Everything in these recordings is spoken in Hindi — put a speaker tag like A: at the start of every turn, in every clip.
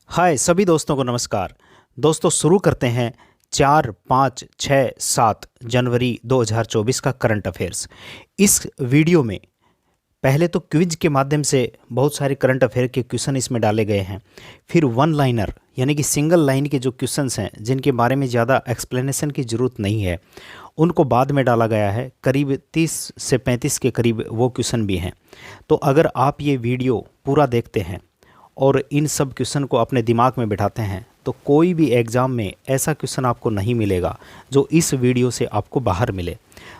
A: हाय सभी दोस्तों को नमस्कार। दोस्तों शुरू करते हैं 4, 5, 6, 7 जनवरी 2024 का करंट अफेयर्स। इस वीडियो में पहले तो क्विज के माध्यम से बहुत सारे करंट अफेयर के क्वेश्चन इसमें डाले गए हैं। फिर वन लाइनर यानी कि सिंगल लाइन के जो क्वेश्चंस हैं जिनके बारे में ज़्यादा एक्सप्लेनेशन की ज़रूरत नहीं है उनको बाद में डाला गया है। करीब 30 से 35 के करीब वो क्वेश्चन भी हैं। तो अगर आप ये वीडियो पूरा देखते हैं और इन सब क्वेश्चन को अपने दिमाग में बिठाते हैं तो कोई भी एग्ज़ाम में ऐसा क्वेश्चन आपको नहीं मिलेगा जो इस वीडियो से आपको बाहर मिले।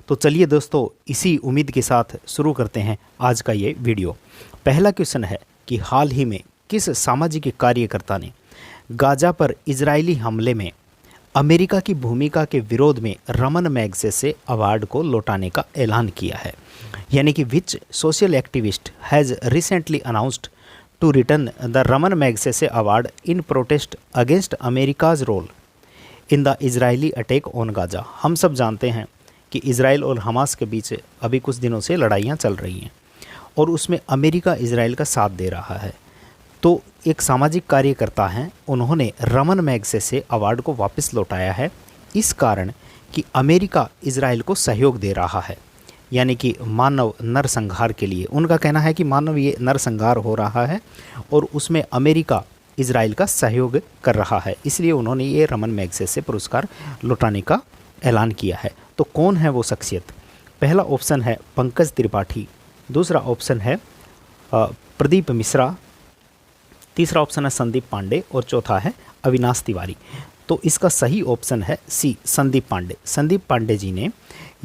A: तो चलिए दोस्तों, इसी उम्मीद के साथ शुरू करते हैं आज का ये वीडियो। पहला क्वेश्चन है कि हाल ही में किस सामाजिक कार्यकर्ता ने गाज़ा पर इजरायली हमले में अमेरिका की भूमिका के विरोध में रमन मैगसेसे अवार्ड को लौटाने का ऐलान किया है। यानी कि which social activist has recently announced to return the Raman Magsaysay Award in protest against America's role in the Israeli attack on Gaza। हम सब जानते हैं कि इज़राइल और हमास के बीच अभी कुछ दिनों से लड़ाइयाँ चल रही हैं और उसमें अमेरिका इज़राइल का साथ दे रहा है। तो एक सामाजिक कार्यकर्ता हैं, उन्होंने रमन मैगसेसे अवार्ड को वापस लौटाया है इस कारण कि अमेरिका इज़राइल को सहयोग दे रहा है। यानी कि मानव नरसंहार के लिए उनका कहना है कि मानव ये नरसंहार हो रहा है और उसमें अमेरिका इज़राइल का सहयोग कर रहा है, इसलिए उन्होंने ये रमन मैगसेसे पुरस्कार लौटाने का ऐलान किया है। तो कौन है वो शख्सियत? पहला ऑप्शन है पंकज त्रिपाठी, दूसरा ऑप्शन है प्रदीप मिश्रा, तीसरा ऑप्शन है संदीप पांडे और चौथा है अविनाश तिवारी। तो इसका सही ऑप्शन है सी, संदीप पांडे। संदीप पांडे जी ने,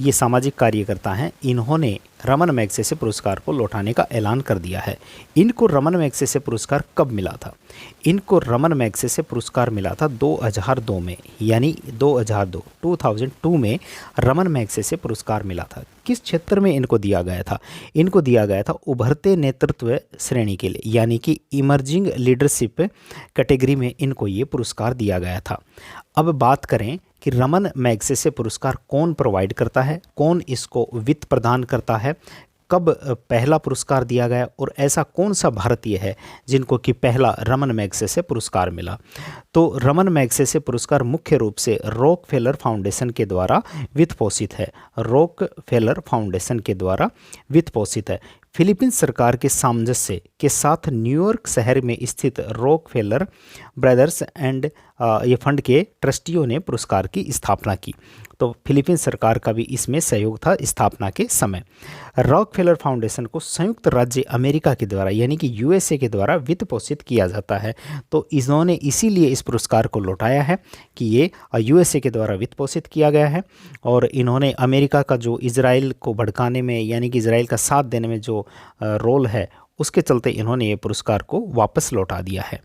A: ये सामाजिक कार्यकर्ता हैं, इन्होंने रमन मैगसेसे पुरस्कार को लौटाने का ऐलान कर दिया है। इनको रमन मैगसेसे पुरस्कार कब मिला था? इनको रमन मैगसेसे पुरस्कार मिला था 2002 में, यानी 2002 में रमन मैगसेसे पुरस्कार मिला था। किस क्षेत्र में इनको दिया गया था? इनको दिया गया था उभरते नेतृत्व श्रेणी के लिए, यानी कि इमर्जिंग लीडरशिप कैटेगरी में इनको ये पुरस्कार दिया गया था। अब बात करें कि रमन मैगसेसे पुरस्कार कौन प्रोवाइड करता है, कौन इसको वित्त प्रदान करता है, कब पहला पुरस्कार दिया गया और ऐसा कौन सा भारतीय है जिनको कि पहला रमन मैगसेसे पुरस्कार मिला। तो रमन मैगसेसे पुरस्कार मुख्य रूप से रॉकफेलर फाउंडेशन के द्वारा वित्त पोषित है। रॉकफेलर फाउंडेशन के द्वारा वित्त पोषित है। फिलीपींस सरकार के सामंजस्य के साथ न्यूयॉर्क शहर में स्थित रॉकफेलर ब्रदर्स एंड ये फंड के ट्रस्टियों ने पुरस्कार की स्थापना की। तो फिलीपींस सरकार का भी इसमें सहयोग था स्थापना के समय। रॉकफेलर फाउंडेशन को संयुक्त राज्य अमेरिका के द्वारा यानी कि यूएसए के द्वारा वित्त पोषित किया जाता है। तो इन्होंने इसीलिए इस पुरस्कार को लौटाया है कि ये यूएसए के द्वारा वित्त पोषित किया गया है और इन्होंने अमेरिका का जो इजराइल को भड़काने में यानी कि इजराइल का साथ देने में जो रोल है उसके चलते इन्होंने ये पुरस्कार को वापस लौटा दिया है।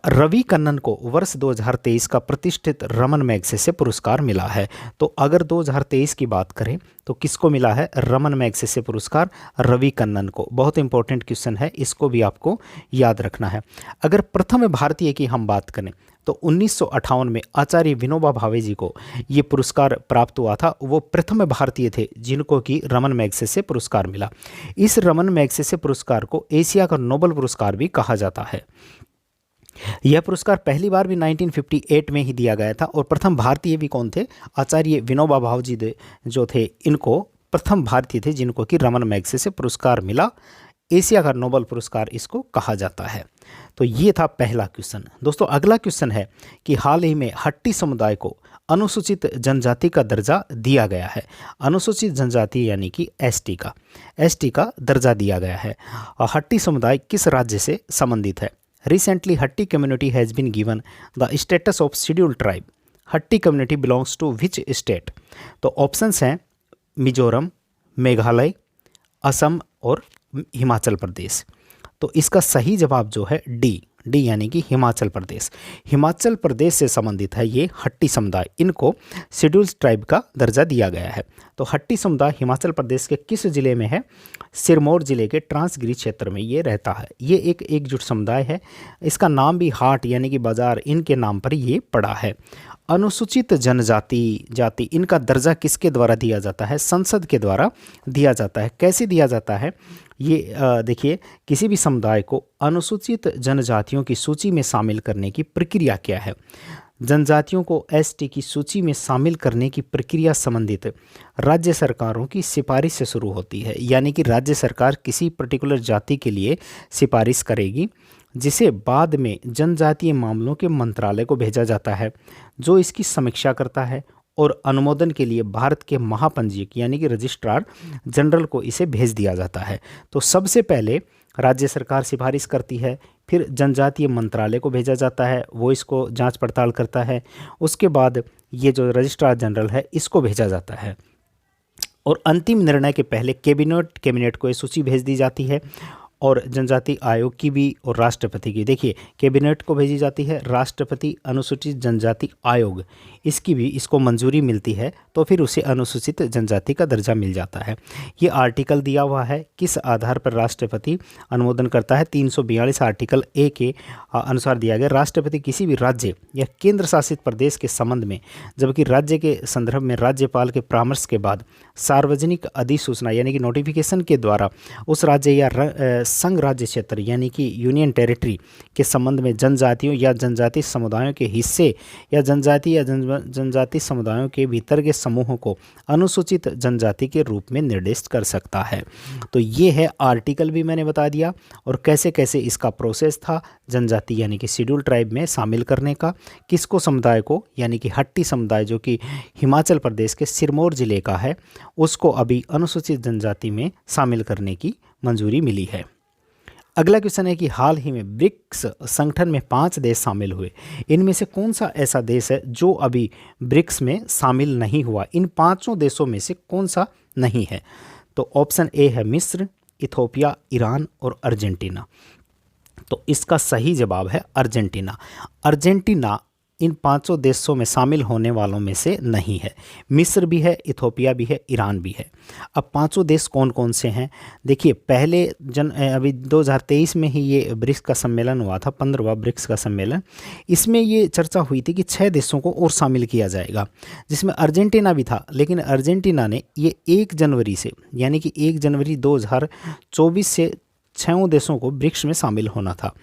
A: रवि कन्नन को वर्ष 2023 का प्रतिष्ठित रमन मैगसेसे पुरस्कार मिला है। तो अगर 2023 की बात करें तो किसको मिला है रमन मैगसेसे पुरस्कार? रवि कन्नन को। बहुत इंपॉर्टेंट क्वेश्चन है, इसको भी आपको याद रखना है। अगर प्रथम भारतीय की हम बात करें तो 1958 में आचार्य विनोबा भावे जी को ये पुरस्कार प्राप्त हुआ था। वो प्रथम भारतीय थे जिनको कि रमन मैगसेसे पुरस्कार मिला। इस रमन मैगसेसे पुरस्कार को एशिया का नोबेल पुरस्कार भी कहा जाता है। यह पुरस्कार पहली बार भी 1958 में ही दिया गया था और प्रथम भारतीय भी कौन थे? आचार्य विनोबा भावे जी जो थे, इनको प्रथम भारतीय थे जिनको कि रमन मैगसेसे पुरस्कार मिला। एशिया का नोबेल पुरस्कार इसको कहा जाता है। तो ये था पहला क्वेश्चन। दोस्तों अगला क्वेश्चन है कि हाल ही में हट्टी समुदाय को अनुसूचित जनजाति का दर्जा दिया गया है। अनुसूचित जनजाति यानी कि एसटी का दर्जा दिया गया है। हट्टी समुदाय किस राज्य से संबंधित है? Recently, Hatti community has been given the status of scheduled tribe. Hatti community belongs to which state? तो ऑप्शंस हैं मिजोरम, मेघालय, असम और हिमाचल प्रदेश। तो इसका सही जवाब जो है डी यानी कि हिमाचल प्रदेश। हिमाचल प्रदेश से संबंधित है ये हट्टी समुदाय। इनको शेड्यूल्ड ट्राइब का दर्जा दिया गया है। तो हट्टी समुदाय हिमाचल प्रदेश के किस जिले में है? सिरमौर जिले के ट्रांसगिरी क्षेत्र में ये रहता है। ये एक एकजुट समुदाय है। इसका नाम भी हाट यानी कि बाजार इनके नाम पर ये पड़ा है। अनुसूचित जनजाति जाति इनका दर्जा किसके द्वारा दिया जाता है? संसद के द्वारा दिया जाता है। कैसे दिया जाता है ये देखिए, किसी भी समुदाय को अनुसूचित जनजातियों की सूची में शामिल करने की प्रक्रिया क्या है? जनजातियों को एसटी की सूची में शामिल करने की प्रक्रिया संबंधित राज्य सरकारों की सिफारिश से शुरू होती है। यानी कि राज्य सरकार किसी पर्टिकुलर जाति के लिए सिफारिश करेगी, जिसे बाद में जनजातीय मामलों के मंत्रालय को भेजा जाता है, जो इसकी समीक्षा करता है और अनुमोदन के लिए भारत के महापंजीयक यानी कि रजिस्ट्रार जनरल को इसे भेज दिया जाता है। तो सबसे पहले राज्य सरकार सिफारिश करती है, फिर जनजातीय मंत्रालय को भेजा जाता है, वो इसको जांच पड़ताल करता है, उसके बाद ये जो रजिस्ट्रार जनरल है इसको भेजा जाता है और अंतिम निर्णय के पहले कैबिनेट को ये सूची भेज दी जाती है और जनजाति आयोग की भी और राष्ट्रपति की। देखिए, कैबिनेट को भेजी जाती है, राष्ट्रपति अनुसूचित जनजाति आयोग इसकी भी इसको मंजूरी मिलती है, तो फिर उसे अनुसूचित जनजाति का दर्जा मिल जाता है। ये आर्टिकल दिया हुआ है, किस आधार पर राष्ट्रपति अनुमोदन करता है? 342 आर्टिकल ए के अनुसार दिया गया। राष्ट्रपति किसी भी राज्य या केंद्र शासित प्रदेश के संबंध में, जबकि राज्य के संदर्भ में राज्यपाल के परामर्श के बाद सार्वजनिक अधिसूचना यानी कि नोटिफिकेशन के द्वारा उस राज्य या संघ राज्य क्षेत्र यानी कि यूनियन टेरिटरी के संबंध में जनजातियों या जनजाति समुदायों के हिस्से या जनजाति समुदायों के भीतर के समूहों को अनुसूचित जनजाति के रूप में निर्दिष्ट कर सकता है। तो ये है आर्टिकल भी मैंने बता दिया और कैसे कैसे इसका प्रोसेस था जनजाति यानी कि शेड्यूल ट्राइब में शामिल करने का। किसको? समुदाय को, यानी कि हट्टी समुदाय जो कि हिमाचल प्रदेश के सिरमौर जिले का है, उसको अभी अनुसूचित जनजाति में शामिल करने की मंजूरी मिली है। अगला क्वेश्चन है कि हाल ही में ब्रिक्स संगठन में 5 देश शामिल हुए, इनमें से कौन सा ऐसा देश है जो अभी ब्रिक्स में शामिल नहीं हुआ? इन 5 देशों में से कौन सा नहीं है? तो ऑप्शन ए है मिस्र, इथोपिया, ईरान और अर्जेंटीना। तो इसका सही जवाब है अर्जेंटीना। अर्जेंटीना इन 5 देशों में शामिल होने वालों में से नहीं है। मिस्र भी है, इथोपिया भी है, ईरान भी है। अब 5 देश कौन कौन से हैं? देखिए, पहले अभी 2023 में ही ये ब्रिक्स का सम्मेलन हुआ था, 15वां ब्रिक्स का सम्मेलन। इसमें ये चर्चा हुई थी कि 6 देशों को और शामिल किया जाएगा, जिसमें अर्जेंटीना भी था। लेकिन अर्जेंटीना ने ये 1 जनवरी से यानी कि 1 जनवरी 2024 से 6 देशों को ब्रिक्स में शामिल होना था,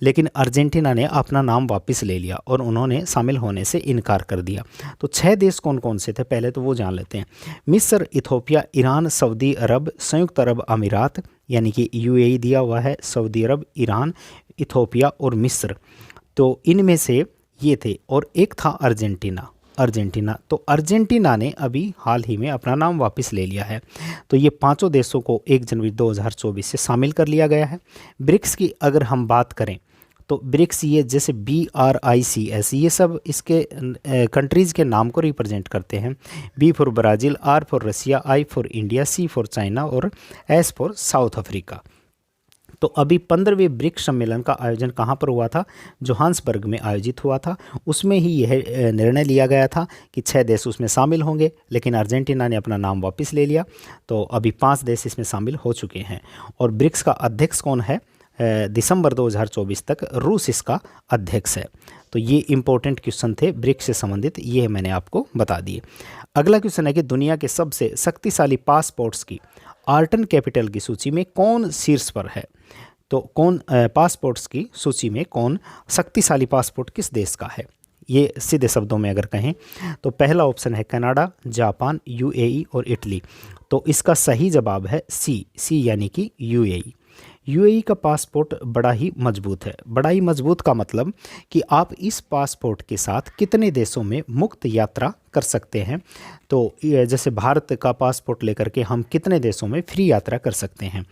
A: लेकिन अर्जेंटीना ने अपना नाम वापस ले लिया और उन्होंने शामिल होने से इनकार कर दिया। तो 6 देश कौन कौन से थे पहले तो वो जान लेते हैं। मिस्र, इथोपिया, ईरान, सऊदी अरब, संयुक्त अरब अमीरात यानी कि यूएई दिया हुआ है, सऊदी अरब, ईरान, इथोपिया और मिस्र। तो इनमें से ये थे और एक था अर्जेंटीना। तो अर्जेंटीना ने अभी हाल ही में अपना नाम वापस ले लिया है। तो ये 5 देशों को 1 जनवरी 2024 से शामिल कर लिया गया है। ब्रिक्स की अगर हम बात करें तो ब्रिक्स ये जैसे BRICS ये सब इसके कंट्रीज़ के नाम को रिप्रेजेंट करते हैं। B for Brazil, R for Russia, I for India, C for China और S फॉर साउथ अफ्रीका। तो अभी 15वें ब्रिक्स सम्मेलन का आयोजन कहाँ पर हुआ था? जोहान्सबर्ग में आयोजित हुआ था। उसमें ही यह निर्णय लिया गया था कि 6 देश उसमें शामिल होंगे, लेकिन अर्जेंटीना ने अपना नाम वापस ले लिया। तो अभी 5 देश इसमें शामिल हो चुके हैं। और ब्रिक्स का अध्यक्ष कौन है? दिसंबर 2024 तक रूस इसका अध्यक्ष है। तो ये इंपॉर्टेंट क्वेश्चन थे ब्रिक्स से संबंधित, ये मैंने आपको बता दिए। अगला क्वेश्चन है कि दुनिया के सबसे शक्तिशाली पासपोर्ट्स की आर्टन कैपिटल की सूची में कौन शीर्ष पर है? तो कौन पासपोर्ट्स की सूची में कौन शक्तिशाली पासपोर्ट किस देश का है? ये सीधे शब्दों में अगर कहें तो पहला ऑप्शन है कनाडा, जापान, यूएई और इटली। तो इसका सही जवाब है सी यानी कि यूएई। यूएई का पासपोर्ट बड़ा ही मजबूत है। बड़ा ही मजबूत का मतलब कि आप इस पासपोर्ट के साथ कितने देशों में मुक्त यात्रा कर सकते हैं। तो जैसे भारत का पासपोर्ट लेकर के हम कितने देशों में फ्री यात्रा कर सकते हैं।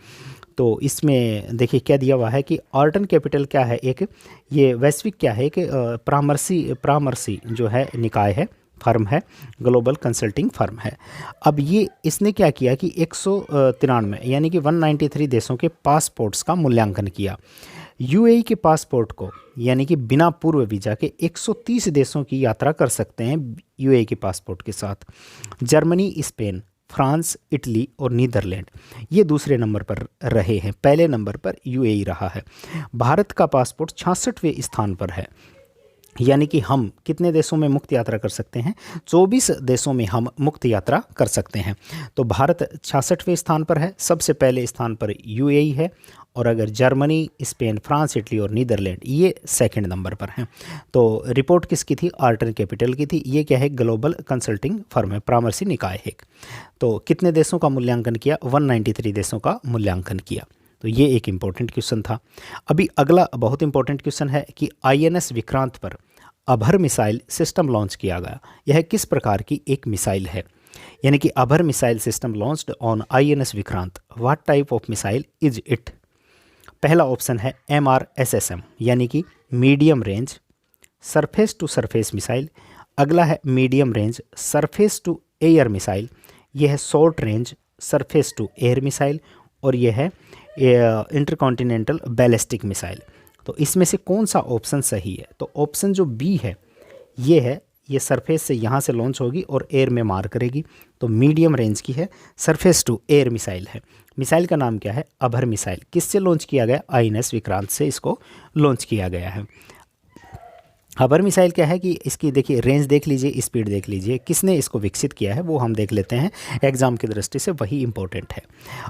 A: तो इसमें देखिए क्या दिया हुआ है कि आर्टन कैपिटल क्या है? एक ये वैश्विक क्या है कि परामर्शी जो है निकाय है, फर्म है, ग्लोबल कंसल्टिंग फर्म है। अब ये इसने क्या किया कि 193 यानी कि 193 देशों के पासपोर्ट्स का मूल्यांकन किया। यूएई के पासपोर्ट को यानी कि बिना पूर्व वीज़ा के 130 देशों की यात्रा कर सकते हैं यूएई के पासपोर्ट के साथ। जर्मनी, स्पेन, फ्रांस, इटली और नीदरलैंड ये दूसरे नंबर पर रहे हैं। पहले नंबर पर यूएई रहा है। भारत का पासपोर्ट 66वें स्थान पर है। यानी कि हम कितने देशों में मुक्त यात्रा कर सकते हैं? 24 देशों में हम मुक्त यात्रा कर सकते हैं। तो भारत 66वें स्थान पर है, सबसे पहले स्थान पर यूएई है, और अगर जर्मनी, स्पेन, फ्रांस, इटली और नीदरलैंड ये सेकंड नंबर पर हैं। तो रिपोर्ट किसकी थी? आर्टन कैपिटल की थी। ये क्या है? ग्लोबल कंसल्टिंग फर्म है, परामर्शी निकाय है। तो कितने देशों का मूल्यांकन किया? 193 देशों का मूल्यांकन किया। तो ये एक इम्पोर्टेंट क्वेश्चन था। अभी अगला बहुत इंपॉर्टेंट क्वेश्चन है कि आईएनएस विक्रांत पर अभर मिसाइल सिस्टम लॉन्च किया गया। यह किस प्रकार की एक मिसाइल है? यानी कि अभर missile system launched on INS Vikrant, what type of missile is it? पहला ऑप्शन है MRSSM यानी कि medium range surface to surface missile. अगला है medium range surface to air missile. यह है short range surface to air missile, और यह है इंटरकॉन्टिनेंटल बैलिस्टिक मिसाइल। तो इसमें से कौन सा ऑप्शन सही है? तो ऑप्शन जो बी है ये है, ये सरफेस से यहाँ से लॉन्च होगी और एयर में मार करेगी। तो मीडियम रेंज की है, सरफेस टू एयर मिसाइल है। मिसाइल का नाम क्या है? अभर मिसाइल। किससे लॉन्च किया गया? आईएनएस विक्रांत से इसको लॉन्च किया गया है। अभर मिसाइल क्या है कि इसकी देखिए रेंज देख लीजिए, स्पीड देख लीजिए, किसने इसको विकसित किया है वो हम देख लेते हैं, एग्जाम की दृष्टि से वही इंपॉर्टेंट है।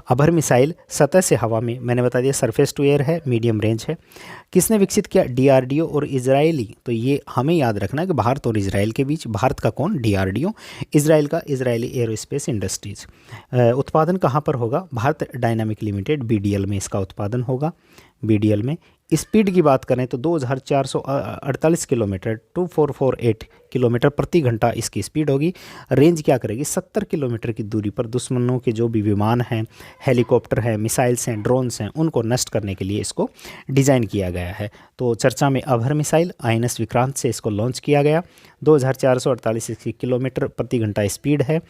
A: अभर मिसाइल सतह से हवा में, मैंने बता दिया सरफेस टू एयर है, मीडियम रेंज है। किसने विकसित किया? डीआरडीओ और इजरायली। तो ये हमें याद रखना है कि भारत और इजराइल के बीच, भारत का कौन? डीआरडीओ, इजराइल का इजरायली एरोस्पेस इंडस्ट्रीज। उत्पादन कहाँ पर होगा? भारत डायनामिक लिमिटेड बीडीएल में इसका उत्पादन होगा, बीडीएल में। स्पीड की बात करें तो 2448 किलोमीटर 2448 किलोमीटर प्रति घंटा इसकी स्पीड होगी। रेंज क्या करेगी? 70 किलोमीटर की दूरी पर दुश्मनों के जो भी विमान हैं, हेलीकॉप्टर हैं, मिसाइल्स हैं, ड्रोन्स हैं, उनको नष्ट करने के लिए इसको डिज़ाइन किया गया है। तो चर्चा में अभर मिसाइल आईएनएस विक्रांत से इसको लॉन्च किया गया। 2448 किलोमीटर प्रति घंटा स्पीड है,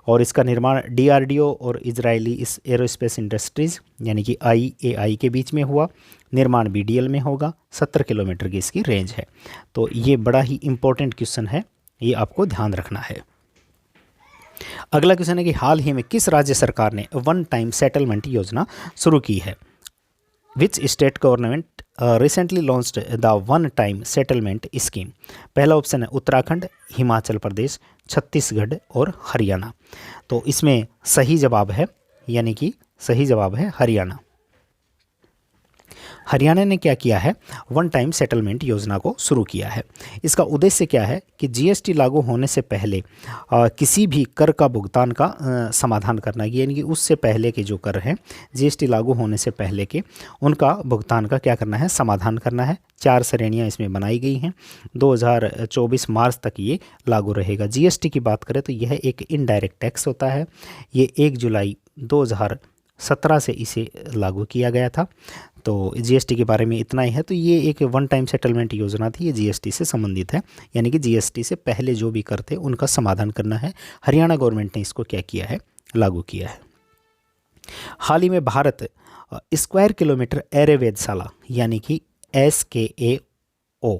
A: और इसका निर्माण डीआरडीओ और इजरायली इस एरोस्पेस इंडस्ट्रीज़ यानी कि IAI के बीच में हुआ। निर्माण बीडीएल में होगा। 70 किलोमीटर की इसकी रेंज है। तो ये बड़ा ही इंपॉर्टेंट क्वेश्चन है, ये आपको ध्यान रखना है। अगला क्वेश्चन है कि हाल ही में किस राज्य सरकार ने वन टाइम सेटलमेंट योजना शुरू की है? विच state government recently launched the one time settlement scheme? पहला ऑप्शन है उत्तराखंड, हिमाचल प्रदेश, छत्तीसगढ़ और हरियाणा। तो इसमें सही जवाब है, यानी कि सही जवाब है हरियाणा। हरियाणा ने क्या किया है? वन टाइम सेटलमेंट योजना को शुरू किया है। इसका उद्देश्य क्या है कि जीएसटी लागू होने से पहले किसी भी कर का भुगतान का समाधान करना, यानी कि उससे पहले के जो कर हैं, जीएसटी लागू होने से पहले के, उनका भुगतान का क्या करना है? समाधान करना है। 4 श्रेणियाँ इसमें बनाई गई हैं। 2024 मार्च तक ये लागू रहेगा। जीएसटी की बात करें तो यह एक इनडायरेक्ट टैक्स होता है। ये 1 जुलाई 2017 से इसे लागू किया गया था। तो जीएसटी के बारे में इतना ही है। तो ये एक वन टाइम सेटलमेंट योजना थी, ये जीएसटी से संबंधित है, यानी कि जीएसटी से पहले जो भी कर थे उनका समाधान करना है। हरियाणा गवर्नमेंट ने इसको क्या किया है? लागू किया है। हाल ही में भारत स्क्वायर किलोमीटर एरे वेधशाला यानी कि SKAO,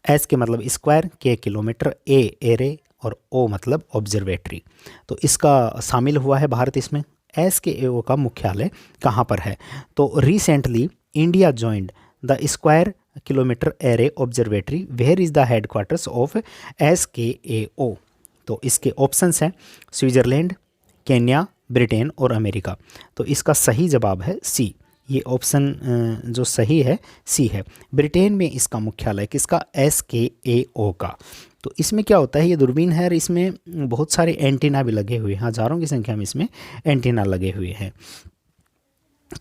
A: एस के मतलब स्क्वायर, के किलोमीटर, एरे और ओ मतलब ऑब्जर्वेटरी, तो इसका शामिल हुआ है भारत इसमें। SKAO का मुख्यालय कहाँ पर है? तो recently India joined the square kilometre array observatory, where is the headquarters of SKAO? तो इसके ऑप्शंस हैं स्विट्ज़रलैंड, केन्या, ब्रिटेन और अमेरिका। तो इसका सही जवाब है सी। ये ऑप्शन जो सही है सी है। ब्रिटेन में इसका मुख्यालय किसका? SKAO का। तो इसमें क्या होता है? ये दूरबीन है और इसमें बहुत सारे एंटीना भी लगे हुए हैं, हज़ारों की संख्या में इसमें एंटीना लगे हुए हैं।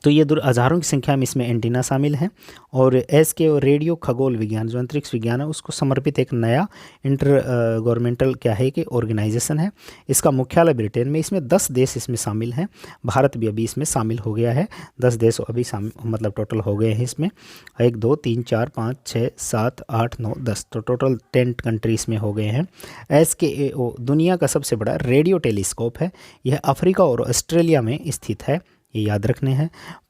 A: तो ये हज़ारों की संख्या में इसमें एंटीना शामिल हैं। और SKAO रेडियो खगोल विज्ञान, जो अंतरिक्ष विज्ञान है, उसको समर्पित एक नया इंटर गवर्नमेंटल क्या है कि ऑर्गेनाइजेशन है। इसका मुख्यालय ब्रिटेन में। इसमें 10 देश इसमें शामिल हैं। भारत भी अभी इसमें शामिल हो गया है। 10 देश अभी मतलब टोटल हो गए हैं इसमें। 1 2 3 4 5 6 7 8 9 10, तो टोटल 10 कंट्री इसमें हो गए हैं। SKAO दुनिया का सबसे बड़ा रेडियो टेलीस्कोप है। यह अफ्रीका और ऑस्ट्रेलिया में स्थित है, ये याद रखने हैं।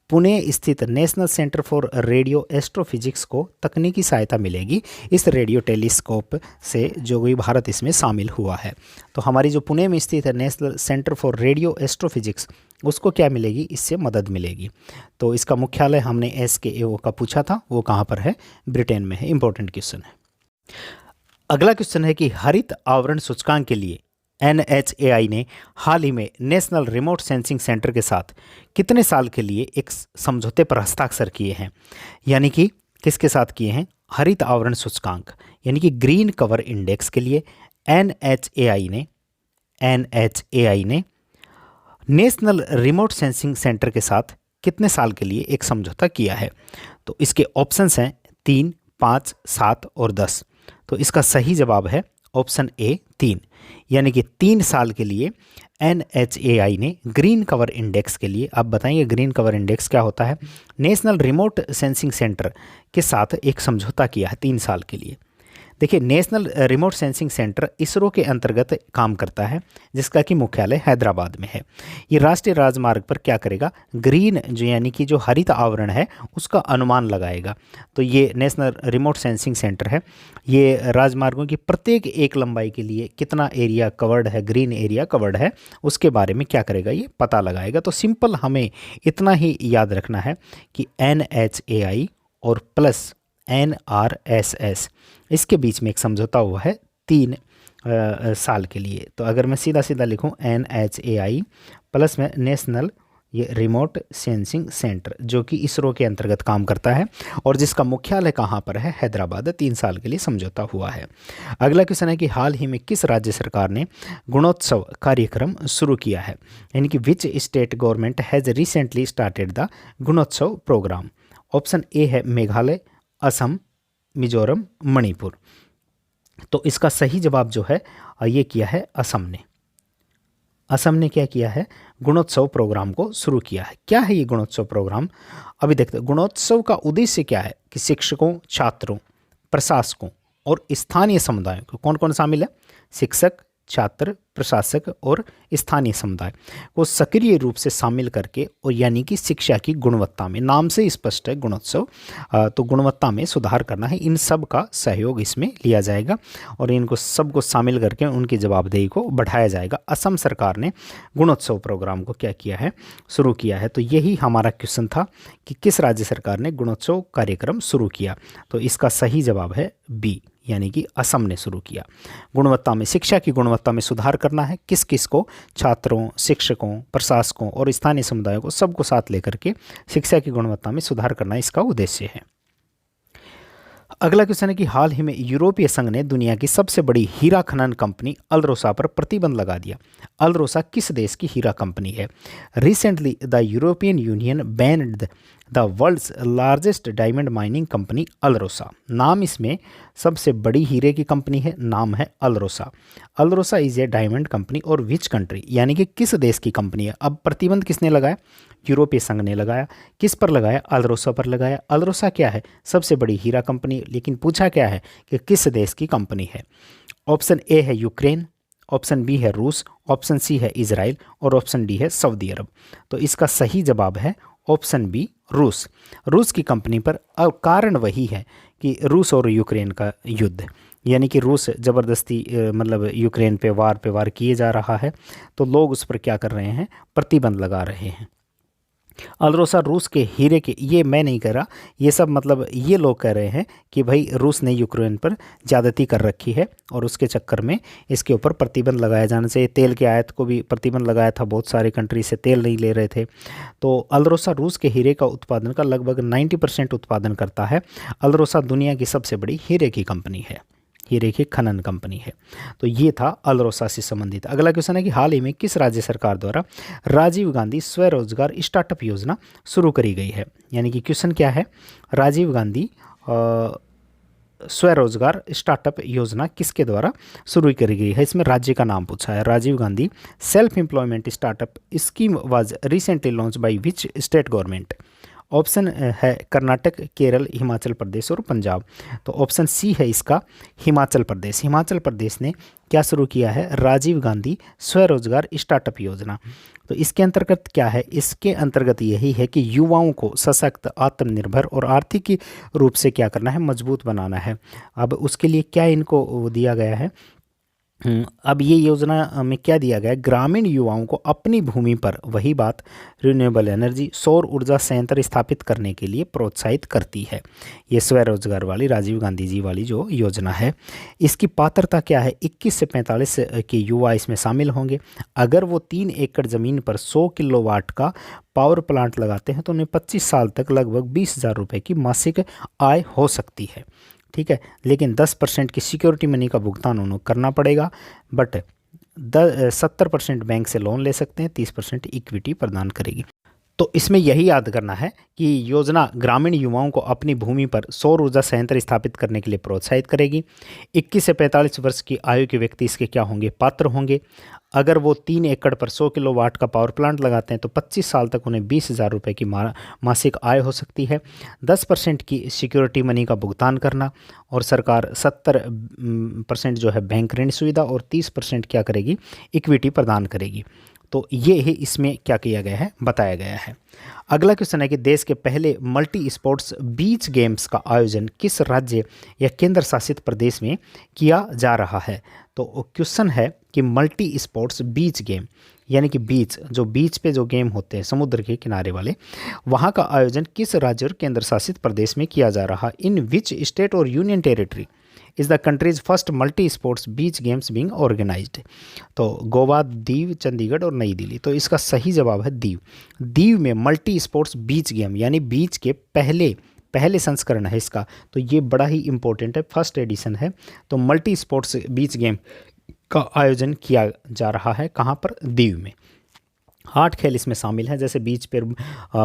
A: पुणे स्थित national centre for radio astrophysics को तकनीकी सहायता मिलेगी इस रेडियो टेलीस्कोप से, जो भी भारत इसमें शामिल हुआ है। तो हमारी जो पुणे में स्थित है national centre for radio astrophysics, उसको क्या मिलेगी? इससे मदद मिलेगी। तो इसका मुख्यालय हमने SKAO का पूछा था, वो कहाँ पर है? ब्रिटेन में है। इंपॉर्टेंट क्वेश्चन है। अगला क्वेश्चन है कि हरित आवरण सूचकांक के लिए NHAI ने हाल ही में नेशनल रिमोट सेंसिंग सेंटर के साथ कितने साल के लिए एक समझौते पर हस्ताक्षर किए हैं। यानी कि किसके साथ किए हैं? हरित आवरण सूचकांक यानी कि ग्रीन कवर इंडेक्स के लिए NHAI ने नेशनल रिमोट सेंसिंग सेंटर के साथ कितने साल के लिए एक समझौता किया है। तो इसके ऑप्शंस हैं 3, 5, 7 और 10। तो इसका सही जवाब है ऑप्शन ए 3, यानी कि 3 साल के लिए NHAI ने ग्रीन कवर इंडेक्स के लिए, आप बताएंगे ग्रीन कवर इंडेक्स क्या होता है, नेशनल रिमोट सेंसिंग सेंटर के साथ एक समझौता किया है 3 साल के लिए। देखिए, national remote sensing centre ISRO के अंतर्गत काम करता है, जिसका कि मुख्यालय हैदराबाद में है। ये राष्ट्रीय राजमार्ग पर क्या करेगा? ग्रीन जो यानी कि जो हरित आवरण है उसका अनुमान लगाएगा। तो ये नेशनल रिमोट सेंसिंग सेंटर है, ये राजमार्गों की प्रत्येक एक लंबाई के लिए कितना एरिया कवर्ड है, ग्रीन एरिया कवर्ड है, उसके बारे में क्या करेगा? ये पता लगाएगा। तो सिंपल हमें इतना ही याद रखना है कि NHAI और प्लस NRSS इसके बीच में एक समझौता हुआ है 3 साल के लिए। तो अगर मैं सीधा सीधा लिखूं NHAI प्लस में नेशनल ये रिमोट सेंसिंग सेंटर जो कि इसरो के अंतर्गत काम करता है और जिसका मुख्यालय कहाँ पर है? हैदराबाद। 3 साल के लिए समझौता हुआ है। अगला क्वेश्चन है कि हाल ही में किस राज्य सरकार ने गुणोत्सव कार्यक्रम शुरू किया है? यानी कि which state government has recently started the Gunotsav program? Option A है मेघालय, असम, मिजोरम, मणिपुर। तो इसका सही जवाब जो है ये किया है असम ने। असम ने क्या किया है? गुणोत्सव प्रोग्राम को शुरू किया है। क्या है ये गुणोत्सव प्रोग्राम? अभी देखते हैं। गुणोत्सव का उद्देश्य क्या है कि शिक्षकों, छात्रों, प्रशासकों और स्थानीय समुदायों को, कौन कौन शामिल है? शिक्षक, छात्र, प्रशासक और स्थानीय समुदाय को सक्रिय रूप से शामिल करके, और यानी कि शिक्षा की गुणवत्ता में, नाम से स्पष्ट है गुणोत्सव, तो गुणवत्ता में सुधार करना है। इन सब का सहयोग इसमें लिया जाएगा और इनको सबको शामिल करके उनकी जवाबदेही को बढ़ाया जाएगा। असम सरकार ने गुणोत्सव प्रोग्राम को क्या किया है? शुरू किया है। तो यही हमारा क्वेश्चन था कि किस राज्य सरकार ने गुणोत्सव कार्यक्रम शुरू किया। तो इसका सही जवाब है बी, यानी कि असम ने शुरू किया। गुणवत्ता में, शिक्षा की गुणवत्ता में सुधार करना है। किस किस को? छात्रों, शिक्षकों, प्रशासकों और स्थानीय समुदायों को, सबको साथ लेकर के शिक्षा की गुणवत्ता में सुधार करना इसका उद्देश्य है। अगला क्वेश्चन है कि हाल ही में यूरोपीय संघ ने दुनिया की सबसे बड़ी हीरा खनन कंपनी अल्रोसा पर प्रतिबंध लगा दिया। अल्रोसा किस देश की हीरा कंपनी है? Recently the European Union banned the world's largest diamond mining company Alrosa. नाम इसमें सबसे बड़ी हीरे की कंपनी है, नाम है अल्रोसा। अल्रोसा इज ए डायमंड कंपनी और विच कंट्री, यानी कि किस देश की कंपनी है? अब प्रतिबंध किसने लगाया? यूरोपीय संघ ने लगाया। किस पर लगाया? अल्रोसा पर लगाया। अल्रोसा क्या है? सबसे बड़ी हीरा कंपनी, लेकिन पूछा क्या है कि किस देश की कंपनी है? ऑप्शन ए है यूक्रेन, ऑप्शन बी है रूस, ऑप्शन सी है इजराइल और ऑप्शन डी है सऊदी अरब। तो इसका सही जवाब है ऑप्शन बी, रूस। रूस की कंपनी पर, और कारण वही है कि रूस और यूक्रेन का युद्ध, यानी कि रूस ज़बरदस्ती मतलब यूक्रेन पे वार किए जा रहा है, तो लोग उस पर क्या कर रहे हैं? प्रतिबंध लगा रहे हैं। अल्रोसा रूस के हीरे के, ये मैं नहीं कह रहा, ये सब मतलब ये लोग कह रहे हैं कि भाई रूस ने यूक्रेन पर ज़्यादती कर रखी है और उसके चक्कर में इसके ऊपर प्रतिबंध लगाया जाने से, तेल के आयात को भी प्रतिबंध लगाया था, बहुत सारे कंट्री से तेल नहीं ले रहे थे। तो अल्रोसा रूस के हीरे का उत्पादन का लगभग 90% उत्पादन करता है। अल्रोसा दुनिया की सबसे बड़ी हीरे की कंपनी है, हीरे की खनन कंपनी है। तो ये था अल्रोसा से संबंधित। अगला क्वेश्चन है कि हाल ही में किस राज्य सरकार द्वारा राजीव गांधी स्वरोजगार स्टार्टअप योजना शुरू करी गई है? यानी कि क्वेश्चन क्या है? राजीव गांधी स्वरोजगार स्टार्टअप योजना किसके द्वारा शुरू करी गई है? इसमें राज्य का नाम पूछा है। Rajiv Gandhi self employment startup scheme was recently launch by which state government? Option है कर्नाटक, केरल, हिमाचल प्रदेश और पंजाब। तो ऑप्शन सी है इसका हिमाचल प्रदेश। हिमाचल प्रदेश ने क्या शुरू किया है? राजीव गांधी स्वरोजगार स्टार्टअप योजना। तो इसके अंतर्गत क्या है? इसके अंतर्गत यही है कि युवाओं को सशक्त, आत्मनिर्भर और आर्थिक रूप से क्या करना है? मजबूत बनाना है। अब उसके लिए क्या इनको दिया गया है? अब ये योजना में क्या दिया गया है, ग्रामीण युवाओं को अपनी भूमि पर, वही बात, रिन्यूएबल एनर्जी सौर ऊर्जा संयंत्र स्थापित करने के लिए प्रोत्साहित करती है। ये स्वरोजगार वाली राजीव गांधी जी वाली जो योजना है, इसकी पात्रता क्या है, 21 से 45 के युवा इसमें शामिल होंगे। अगर वो 3 एकड़ ज़मीन पर 100 किलोवाट का पावर प्लांट लगाते हैं तो उन्हें 25 साल तक लगभग 20,000 रुपये की मासिक आय हो सकती है। ठीक है, लेकिन 10% की सिक्योरिटी मनी का भुगतान उन्हें करना पड़ेगा, बट 70% बैंक से लोन ले सकते हैं, 30% इक्विटी प्रदान करेगी। तो इसमें यही याद करना है कि योजना ग्रामीण युवाओं को अपनी भूमि पर सौर ऊर्जा संयंत्र स्थापित करने के लिए प्रोत्साहित करेगी। 21 से 45 वर्ष की आयु के व्यक्ति इसके क्या होंगे, पात्र होंगे। अगर वो 3 एकड़ पर 100 किलोवाट का पावर प्लांट लगाते हैं तो 25 साल तक उन्हें 20,000 रुपये की मासिक आय हो सकती है। 10% की सिक्योरिटी मनी का भुगतान करना, और सरकार 70% जो है बैंक ऋण सुविधा और 30% क्या करेगी, इक्विटी प्रदान करेगी। तो ये ही इसमें क्या किया गया है, बताया गया है। अगला क्वेश्चन है कि देश के पहले मल्टी स्पोर्ट्स बीच गेम्स का आयोजन किस राज्य या केंद्र शासित प्रदेश में किया जा रहा है। तो क्वेश्चन है कि मल्टी स्पोर्ट्स बीच गेम, यानी कि बीच, जो बीच पे जो गेम होते हैं समुद्र के किनारे वाले, वहाँ का आयोजन किस राज्य और केंद्र शासित प्रदेश में किया जा रहा है। इन विच स्टेट और union territory is the country's first multi sports beach games being organised. तो गोवा, दीव, चंडीगढ़ और नई दिल्ली। तो इसका सही जवाब है दीव। दीव में मल्टी स्पोर्ट्स बीच गेम, यानी बीच के पहले संस्करण है इसका, तो ये बड़ा ही इंपॉर्टेंट है, फर्स्ट एडिशन है। तो मल्टी स्पोर्ट्स बीच गेम का आयोजन किया जा रहा है कहाँ पर, दीव में। 8 खेल इसमें शामिल हैं, जैसे बीच पर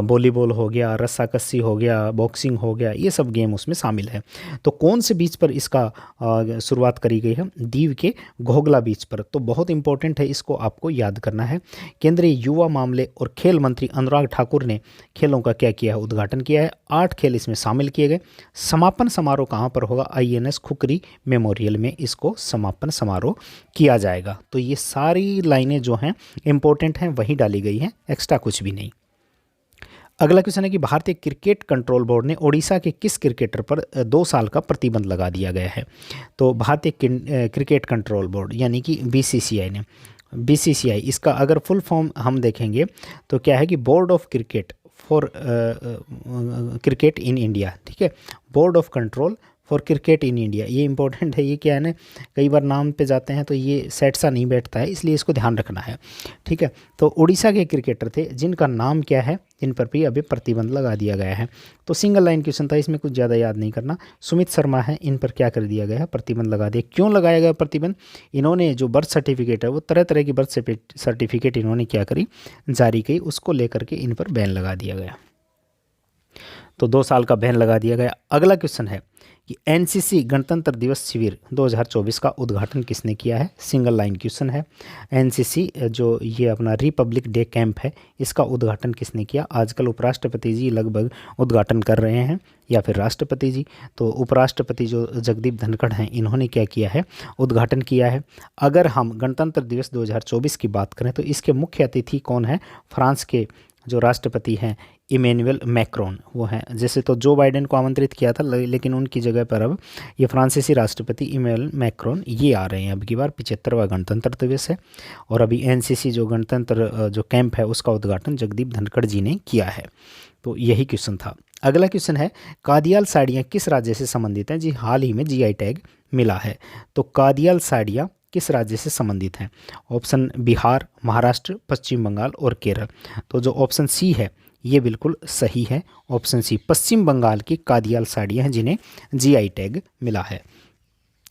A: वॉलीबॉल हो गया, रस्साकस्सी हो गया, बॉक्सिंग हो गया, ये सब गेम उसमें शामिल है। तो कौन से बीच पर इसका शुरुआत करी गई है, दीव के घोगला बीच पर। तो बहुत इंपॉर्टेंट है, इसको आपको याद करना है। केंद्रीय युवा मामले और खेल मंत्री अनुराग ठाकुर ने खेलों का क्या किया है, उद्घाटन किया है। 8 खेल इसमें शामिल किए गए। समापन समारोह कहाँ पर होगा, INS खुखरी मेमोरियल में इसको समापन समारोह किया जाएगा। तो ये सारी लाइनें जो हैं इंपॉर्टेंट हैं, वही डाली गई है, एक्स्ट्रा कुछ भी नहीं। अगला क्वेश्चन है कि भारतीय क्रिकेट कंट्रोल बोर्ड ने ओडिशा के किस क्रिकेटर पर 2 साल का प्रतिबंध लगा दिया गया है। तो भारतीय क्रिकेट कंट्रोल बोर्ड यानी कि BCCI ने, BCCI इसका अगर फुल फॉर्म हम देखेंगे तो क्या है कि board of cricket for cricket in India. ठीक है, board of control for cricket in India, ये इंपॉर्टेंट है। ये क्या है ना, कई बार नाम पे जाते हैं तो ये सेट सा नहीं बैठता है, इसलिए इसको ध्यान रखना है। ठीक है, तो उड़ीसा के क्रिकेटर थे जिनका नाम क्या है, जिन पर भी अभी प्रतिबंध लगा दिया गया है। तो सिंगल लाइन क्वेश्चन था, इसमें कुछ ज़्यादा याद नहीं करना। सुमित शर्मा है, इन पर क्या कर दिया गया है, प्रतिबंध लगा दिया। क्यों लगाया गया प्रतिबंध, इन्होंने जो बर्थ सर्टिफिकेट है वो तरह तरह की बर्थ सर्टिफिकेट इन्होंने क्या करी, जारी की, उसको लेकर के इन पर बैन लगा दिया गया। तो 2 साल का बैन लगा दिया गया। अगला क्वेश्चन है कि NCC गणतंत्र दिवस शिविर 2024 का उद्घाटन किसने किया है। सिंगल लाइन क्वेश्चन है। NCC जो ये अपना रिपब्लिक डे कैंप है, इसका उद्घाटन किसने किया। आजकल उपराष्ट्रपति जी लगभग उद्घाटन कर रहे हैं या फिर राष्ट्रपति जी। तो उपराष्ट्रपति जो जगदीप धनखड़ हैं, इन्होंने क्या किया है, उद्घाटन किया है। अगर हम गणतंत्र दिवस 2024 की बात करें तो इसके मुख्य अतिथि कौन है, फ्रांस के जो राष्ट्रपति हैं इमैनुअल मैक्रोन, वो हैं। जैसे तो जो बाइडेन को आमंत्रित किया था, लेकिन उनकी जगह पर अब ये फ्रांसीसी राष्ट्रपति इमैनुअल मैक्रोन ये आ रहे हैं। अब की बार 75वां गणतंत्र दिवस है और अभी NCC जो गणतंत्र जो कैंप है उसका उद्घाटन जगदीप धनखड़ जी ने किया है। तो यही क्वेश्चन था। अगला क्वेश्चन है कादियाल साड़ियाँ किस राज्य से संबंधित हैं। जी हाल ही में GI टैग मिला है। तो कादियाल साड़ियाँ किस राज्य से संबंधित हैं। ऑप्शन बिहार, महाराष्ट्र, पश्चिम बंगाल और केरल। तो जो ऑप्शन सी है ये बिल्कुल सही है। ऑप्शन सी, पश्चिम बंगाल की कादियाल साड़ियाँ हैं जिन्हें GI टैग मिला है।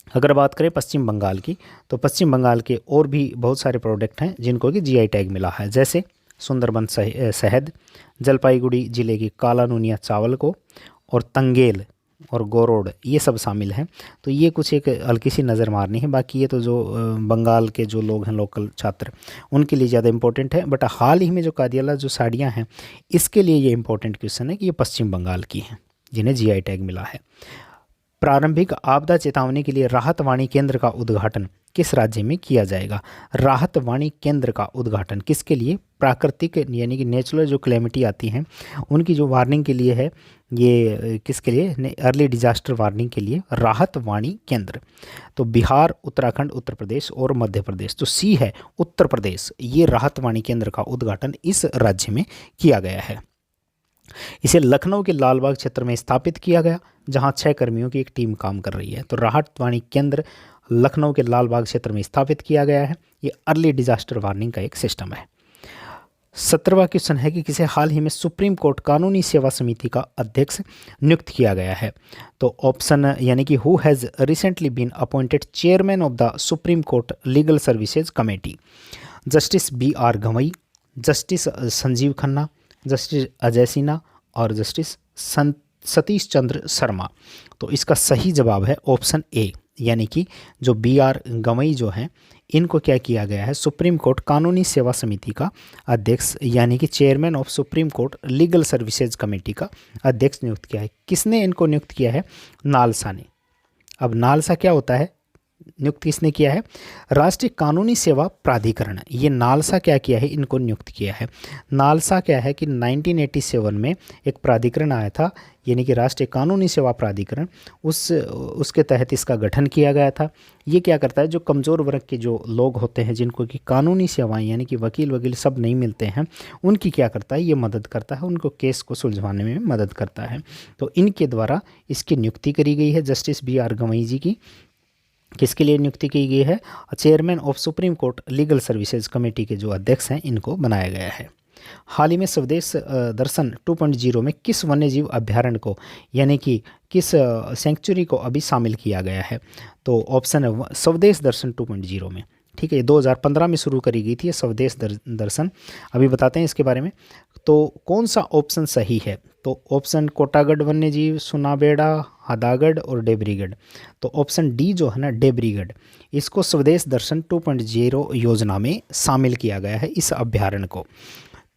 A: अगर बात करें पश्चिम बंगाल की, तो पश्चिम बंगाल के और भी बहुत सारे प्रोडक्ट हैं जिनको कि GI टैग मिला है, जैसे सुंदरबन शहद, जलपाईगुड़ी जिले की काला नूनिया चावल को, और तंगेल और गोरोड, ये सब शामिल हैं। तो ये कुछ एक हल्की सी नज़र मारनी है। बाकी ये तो जो बंगाल के जो लोग हैं, लोकल छात्र, उनके लिए ज़्यादा इंपॉर्टेंट है। बट हाल ही में जो कादियाला जो साड़ियाँ हैं, इसके लिए ये इंपॉर्टेंट क्वेश्चन है कि ये पश्चिम बंगाल की हैं जिन्हें GI टैग मिला है। प्रारंभिक आपदा चेतावनी के लिए राहत वाणी केंद्र का उद्घाटन किस राज्य में किया जाएगा। राहत वाणी केंद्र का उद्घाटन किसके लिए, प्राकृतिक यानी कि नेचुरल जो क्लेमिटी आती हैं उनकी जो वार्निंग के लिए है, ये किसके लिए? अर्ली डिजास्टर वार्निंग के लिए राहत वाणी केंद्र। तो बिहार, उत्तराखंड, उत्तर प्रदेश और मध्य प्रदेश, तो सी है उत्तर प्रदेश, ये राहत वाणी केंद्र का उद्घाटन इस राज्य में किया गया है। इसे लखनऊ के लालबाग क्षेत्र में स्थापित किया गया, जहां 6 कर्मियों की एक टीम काम कर रही है। तो राहत वाणी केंद्र लखनऊ के लालबाग क्षेत्र में स्थापित किया गया है। ये अर्ली डिजास्टर वार्निंग का एक सिस्टम है। 17वां क्वेश्चन है कि किसे हाल ही में सुप्रीम कोर्ट कानूनी सेवा समिति का अध्यक्ष नियुक्त किया गया है? तो ऑप्शन यानी कि who has recently been appointed chairman of the supreme court legal services committee? Justice B.R. Gavai, justice Sanjiv Khanna, justice Ajay Sinha और जस्टिस सतीश चंद्र शर्मा। तो इसका सही जवाब है ऑप्शन ए, यानी कि जो B.R. गवई जो हैं, इनको क्या किया गया है? सुप्रीम कोर्ट कानूनी सेवा समिति का अध्यक्ष यानी कि chairman of supreme court legal services committee का अध्यक्ष नियुक्त किया है। किसने इनको नियुक्त किया है? नालसा ने। अब नालसा क्या होता है? नियुक्त किसने किया है? राष्ट्रीय कानूनी सेवा प्राधिकरण। ये नालसा क्या किया है? इनको नियुक्त किया है। नालसा क्या है कि 1987 में एक प्राधिकरण आया था, यानी कि राष्ट्रीय कानूनी सेवा प्राधिकरण, उसके तहत इसका गठन किया गया था। ये क्या करता है? जो कमज़ोर वर्ग के जो लोग होते हैं, जिनको कि कानूनी सेवाएं यानी कि वकील सब नहीं मिलते हैं, उनकी क्या करता है? ये मदद करता है, उनको केस को सुलझाने में मदद करता है। तो इनके द्वारा इसकी नियुक्ति करी गई है, जस्टिस B.R. गवई जी की। किसके लिए नियुक्ति की गई है? Chairman of supreme court legal services committee के जो अध्यक्ष हैं, इनको बनाया गया है। हाल ही में स्वदेश दर्शन 2.0 में किस वन्यजीव अभ्यारण्य को यानी कि किस सेंचुरी को अभी शामिल किया गया है? तो ऑप्शन है स्वदेश दर्शन 2.0 में। ठीक है, ये 2015 में शुरू करी गई थी ये स्वदेश दर्शन। अभी बताते हैं इसके बारे में। तो कौन सा ऑप्शन सही है? तो ऑप्शन कोटागढ़ वन्यजीव, सुनाबेड़ा, हदागढ़ और डेबरीगढ़। तो ऑप्शन डी जो है ना, डेबरीगढ़, इसको स्वदेश दर्शन 2.0 योजना में शामिल किया गया है, इस अभ्यारण्य को।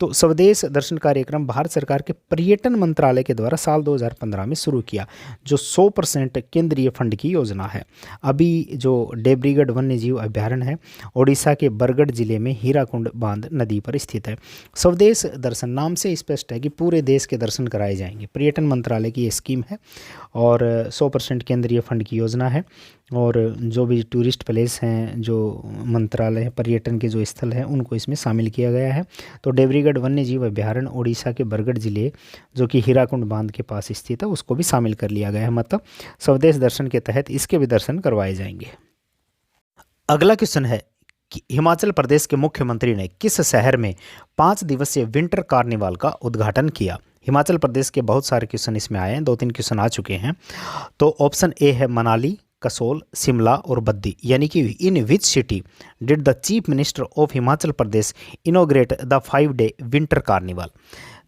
A: तो स्वदेश दर्शन कार्यक्रम भारत सरकार के पर्यटन मंत्रालय के द्वारा साल 2015 में शुरू किया, जो 100% केंद्रीय फंड की योजना है। अभी जो डेबरीगढ़ वन्यजीव अभ्यारण्य है, ओडिशा के बरगढ़ जिले में हीराकुंड बांध नदी पर स्थित है। स्वदेश दर्शन नाम से स्पष्ट है कि पूरे देश के दर्शन कराए जाएंगे। पर्यटन मंत्रालय की ये स्कीम है और 100% केंद्रीय फंड की योजना है। और जो भी टूरिस्ट प्लेस हैं, जो मंत्रालय है, पर्यटन के जो स्थल हैं, उनको इसमें शामिल किया गया है। तो डेबरीगढ़ वन्यजीव अभ्यारण्य ओडिशा के बरगढ़ जिले जो कि हीराकुंड बांध के पास स्थित है, उसको भी शामिल कर लिया गया है। मतलब स्वदेश दर्शन के तहत इसके भी दर्शन करवाए जाएंगे। अगला क्वेश्चन है कि हिमाचल प्रदेश के मुख्यमंत्री ने किस शहर में 5 दिवसीय विंटर कार्निवाल का उद्घाटन किया? हिमाचल प्रदेश के बहुत सारे क्वेश्चन इसमें आए हैं, 2-3 क्वेश्चन आ चुके हैं। तो ऑप्शन ए है मनाली, कसोल, शिमला और बद्दी, यानी कि in which city did the chief minister of Himachal Pradesh inaugurate the 5-day winter carnival?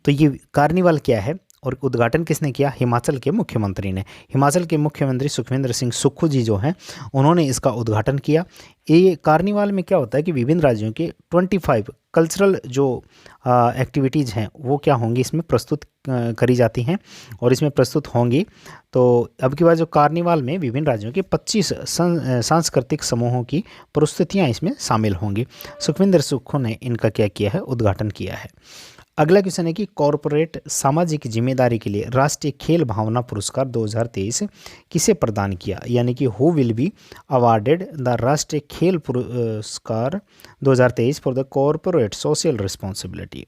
A: तो ये कार्निवाल क्या है और उद्घाटन किसने किया? हिमाचल के मुख्यमंत्री ने। हिमाचल के मुख्यमंत्री सुखविंदर सिंह सुक्खू जी जो हैं, उन्होंने इसका उद्घाटन किया। ये कार्निवाल में क्या होता है कि विभिन्न राज्यों के 25 कल्चरल जो एक्टिविटीज़ हैं, वो क्या होंगी, इसमें प्रस्तुत करी जाती हैं और इसमें प्रस्तुत होंगी। तो अब की बार जो कार्निवाल में विभिन्न राज्यों के 25 सांस्कृतिक समूहों की प्रस्तुतियाँ इसमें शामिल होंगी। सुखविंदर सुक्खू ने इनका क्या किया है? उद्घाटन किया है। अगला क्वेश्चन है कि कॉरपोरेट सामाजिक जिम्मेदारी के लिए राष्ट्रीय खेल भावना पुरस्कार 2023 किसे प्रदान किया? यानी कि who will be awarded the राष्ट्रीय खेल पुरस्कार 2023 for the corporate social responsibility?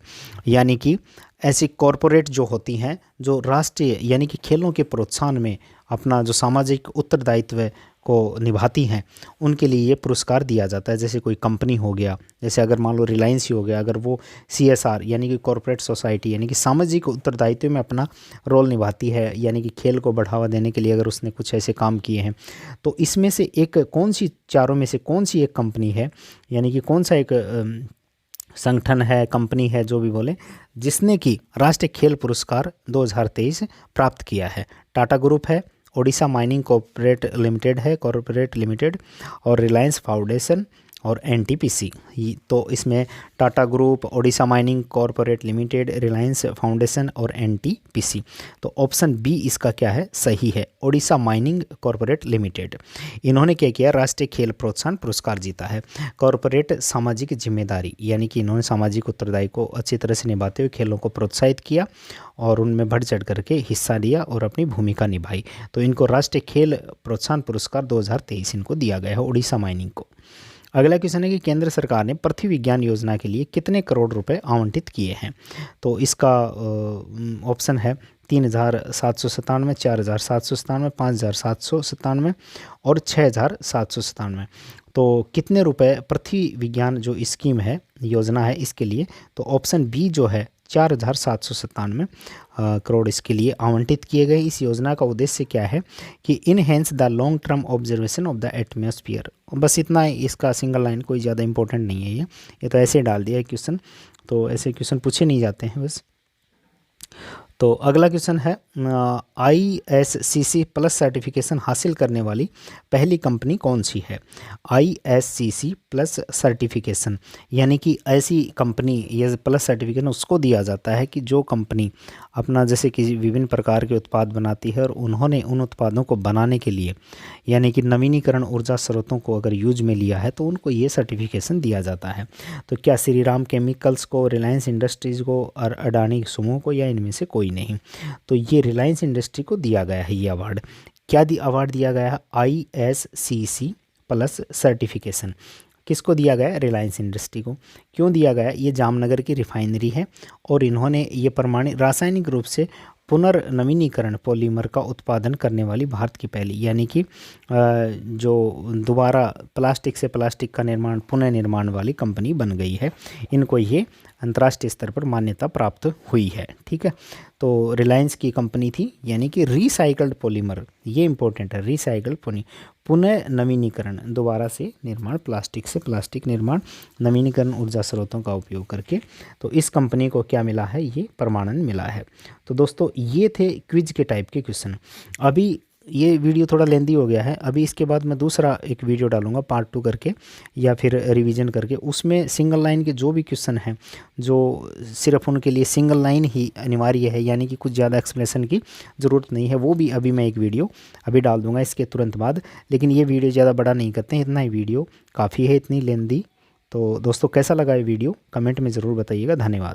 A: यानी कि ऐसी कॉरपोरेट जो होती हैं, जो राष्ट्रीय यानी कि खेलों के प्रोत्साहन में अपना जो सामाजिक उत्तरदायित्व को निभाती हैं, उनके लिए ये पुरस्कार दिया जाता है। जैसे कोई कंपनी हो गया, जैसे अगर मान लो रिलायंस ही हो गया, अगर वो CSR यानी कि कॉरपोरेट सोसाइटी यानी कि सामाजिक उत्तरदायित्व में अपना रोल निभाती है, यानी कि खेल को बढ़ावा देने के लिए अगर उसने कुछ ऐसे काम किए हैं, तो इसमें से एक कौन सी, चारों में से कौन सी एक कंपनी है, यानी कि कौन सा एक संगठन है, कंपनी है, जो भी बोले, जिसने कि राष्ट्रीय खेल पुरस्कार 2023 प्राप्त किया है? टाटा ग्रुप है, ओडिशा माइनिंग कॉरपोरेट लिमिटेड है, और रिलायंस फाउंडेशन और एनटीपीसी। तो इसमें Tata group, Odisha mining corporate limited, Reliance foundation और एनटीपीसी। तो ऑप्शन बी इसका क्या है, सही है, ओडिशा माइनिंग कॉरपोरेट लिमिटेड। इन्होंने क्या किया, राष्ट्रीय खेल प्रोत्साहन पुरस्कार जीता है। कॉरपोरेट सामाजिक जिम्मेदारी, यानी कि इन्होंने सामाजिक उत्तरदायी को अच्छी तरह से निभाते हुए खेलों को प्रोत्साहित किया और उनमें बढ़ चढ़ करके हिस्सा लिया और अपनी भूमिका निभाई। तो इनको राष्ट्रीय खेल प्रोत्साहन पुरस्कार 2023 इनको दिया गया है, ओडिशा माइनिंग को। अगला क्वेश्चन है कि केंद्र सरकार ने पृथ्वी विज्ञान योजना के लिए कितने करोड़ रुपए आवंटित किए हैं। तो इसका ऑप्शन है 3,797, 4,797, 5,797 और 6,797। तो कितने रुपए पृथ्वी विज्ञान जो स्कीम है, योजना है, इसके लिए, तो ऑप्शन बी जो है 4,797 करोड़ इसके लिए आवंटित किए गए। इस योजना का उद्देश्य क्या है कि enhance the long term observation of the atmosphere. बस इतना ही, इसका सिंगल लाइन कोई ज़्यादा इंपॉर्टेंट नहीं है, ये तो ऐसे डाल दिया है क्वेश्चन, तो ऐसे क्वेश्चन पूछे नहीं जाते हैं बस। तो अगला क्वेश्चन है, ISCC प्लस सर्टिफिकेशन हासिल करने वाली पहली कंपनी कौन सी है। ISCC प्लस सर्टिफिकेशन, यानी कि ऐसी कंपनी, ये प्लस सर्टिफिकेशन उसको दिया जाता है कि जो कंपनी अपना जैसे कि विभिन्न प्रकार के उत्पाद बनाती है और उन्होंने उन उत्पादों को बनाने के लिए, यानी कि नवीनीकरण ऊर्जा स्रोतों को अगर यूज में लिया है तो उनको ये सर्टिफिकेशन दिया जाता है। तो क्या श्री राम केमिकल्स को, रिलायंस इंडस्ट्रीज़ को और अडानी समूह को, या इनमें से कोई नहीं। तो ये रिलायंस इंडस्ट्री को दिया गया है ये अवार्ड। क्या अवार्ड दिया गया है, ISCC प्लस सर्टिफिकेशन किसको दिया गया, रिलायंस इंडस्ट्री को। क्यों दिया गया, ये जामनगर की रिफाइनरी है और इन्होंने ये प्रमाणित रासायनिक रूप से पुनर्नवीनीकरण पॉलीमर का उत्पादन करने वाली भारत की पहली, यानी कि जो दोबारा प्लास्टिक से प्लास्टिक का निर्माण, पुनः निर्माण वाली कंपनी बन गई है। इनको ये अंतर्राष्ट्रीय स्तर पर मान्यता प्राप्त हुई है। ठीक है, तो रिलायंस की कंपनी थी, यानी कि रिसाइकल्ड पॉलीमर, ये इंपॉर्टेंट है, रिसाइकल्ड पुनः नवीनीकरण, दोबारा से निर्माण, प्लास्टिक से प्लास्टिक निर्माण, नवीनीकरण ऊर्जा स्रोतों का उपयोग करके। तो इस कंपनी को क्या मिला है, ये प्रमाणन मिला है। तो दोस्तों ये थे क्विज के टाइप के क्वेश्चन। अभी ये वीडियो थोड़ा लेंदी हो गया है, अभी इसके बाद मैं दूसरा एक वीडियो डालूंगा पार्ट 2 करके या फिर रिवीजन करके, उसमें सिंगल लाइन के जो भी क्वेश्चन हैं, जो सिर्फ उनके लिए सिंगल लाइन ही अनिवार्य है, यानी कि कुछ ज़्यादा एक्सप्लेनेशन की ज़रूरत नहीं है, वो भी अभी मैं एक वीडियो अभी डाल दूँगा इसके तुरंत बाद। लेकिन ये वीडियो ज़्यादा बड़ा नहीं करते हैं, इतना ही वीडियो काफ़ी है, इतनी लेंदी। तो दोस्तों कैसा लगा ये वीडियो कमेंट में ज़रूर बताइएगा। धन्यवाद।